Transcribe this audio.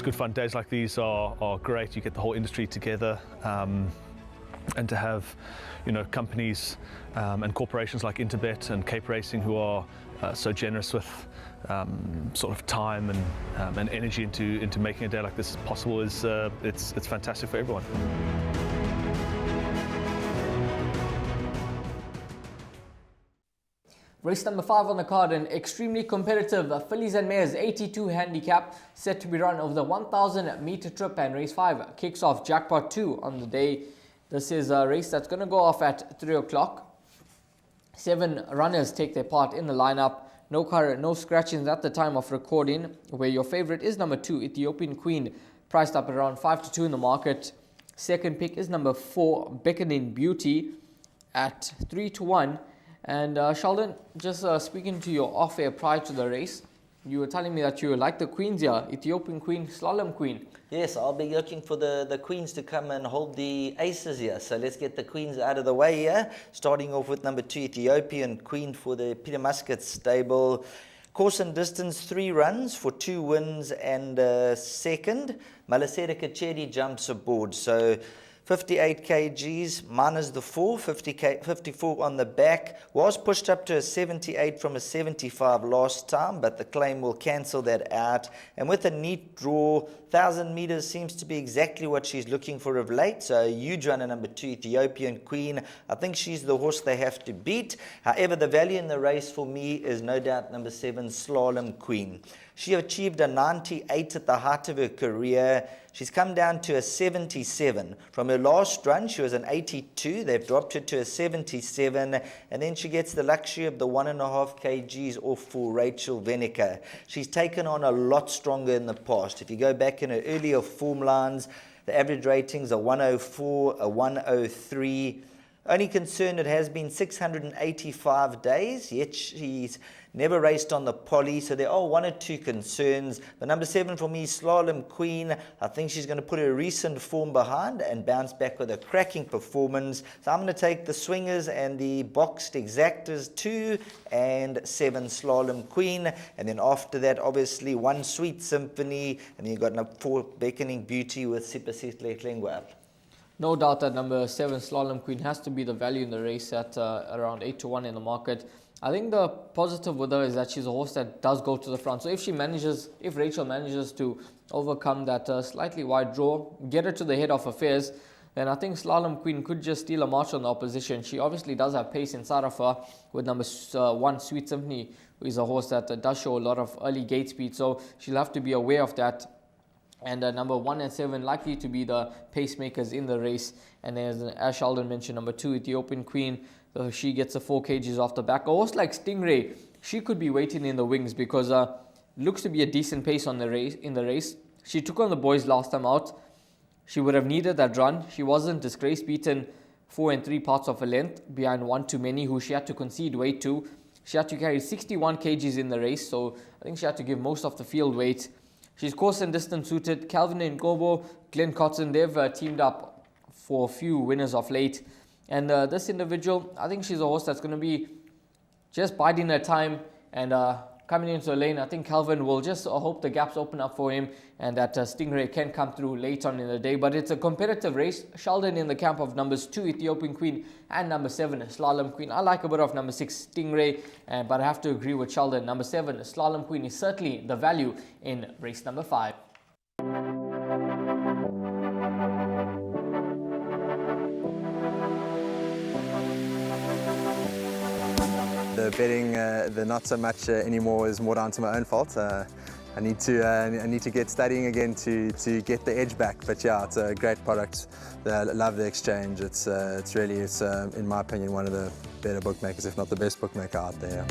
it's good fun. Days like these are great. You get the whole industry together, and to have, companies and corporations like Interbet and Cape Racing who are so generous with sort of time and energy into making a day like this possible is it's fantastic for everyone. Race number 5 on the card, an extremely competitive fillies and mares 82 handicap set to be run over the 1,000 meter trip, and race 5 kicks off jackpot 2 on the day. This is a race that's going to go off at 3 o'clock. 7 runners take their part in the lineup. No scratchings at the time of recording, where your favorite is number 2, Ethiopian Queen, priced up at around 5-2 in the market. Second pick is number 4, Beckoning Beauty, at 3-1. And Sheldon, just speaking to your off-air prior to the race, you were telling me that you like the queens here, Ethiopian Queen, Slalom Queen. Yes, I'll be looking for the queens to come and hold the aces here. So let's get the queens out of the way here. Starting off with number 2, Ethiopian Queen for the Peter Muscat stable. Course and distance 3 runs for 2 wins and second. Malasera Kacheri jumps aboard. So 58 kgs minus the 54 on the back. Was pushed up to a 78 from a 75 last time, but the claim will cancel that out. And with a neat draw, 1,000 meters seems to be exactly what she's looking for of late. So a huge runner, number 2, Ethiopian Queen. I think she's the horse they have to beat. However, the value in the race for me is no doubt number 7, Slalom Queen. She achieved a 98 at the height of her career. She's come down to a 77. From her last run, she was an 82. They've dropped her to a 77. And then she gets the luxury of the 1.5 kgs off for Rachel Veneker. She's taken on a lot stronger in the past. If you go back in her earlier form lines, the average ratings are 104, a 103. Only concern, it has been 685 days, yet she's never raced on the poly, so there are 1 or 2 concerns. The number 7 for me, Slalom Queen, I think she's going to put her recent form behind and bounce back with a cracking performance. So I'm going to take the swingers and the boxed exactors 2 and 7 Slalom Queen. And then after that, obviously, 1 Sweet Symphony, and then you've got number 4 Beckoning Beauty with Sipasile Lengwa. No doubt that number 7 Slalom Queen has to be the value in the race at around 8-1 in the market. I think the positive with her is that she's a horse that does go to the front. So if Rachel manages to overcome that slightly wide draw, get her to the head of affairs, then I think Slalom Queen could just steal a march on the opposition. She obviously does have pace inside of her with number 1 Sweet Symphony, who is a horse that does show a lot of early gate speed. So she'll have to be aware of that. And number 1 and 7 likely to be the pacemakers in the race. And as Sheldon mentioned, number 2 Ethiopian Queen, she gets the 4 kgs off the back. A horse like Stingray, she could be waiting in the wings because looks to be a decent pace in the race. She took on the boys last time out. She would have needed that run. She wasn't disgraced, beaten 4 3/4 of a length behind One Too Many, who she had to concede weight to. She had to carry 61 kgs in the race, so I think she had to give most of the field weight. She's course and distance suited. Calvin and Gobo, Glenn Cotton, they've teamed up for a few winners of late. And this individual, I think she's a horse that's going to be just biding her time and coming into the lane. I think Calvin will just hope the gaps open up for him and that Stingray can come through late on in the day. But it's a competitive race. Sheldon in the camp of numbers 2 Ethiopian Queen and number 7 Slalom Queen. I like a bit of number 6 Stingray, but I have to agree with Sheldon. Number 7 Slalom Queen is certainly the value in race number 5. The betting, the not so much anymore, is more down to my own fault. I need to get studying again to get the edge back. But yeah, it's a great product. I love the exchange. It's really, in my opinion, one of the better bookmakers, if not the best bookmaker out there.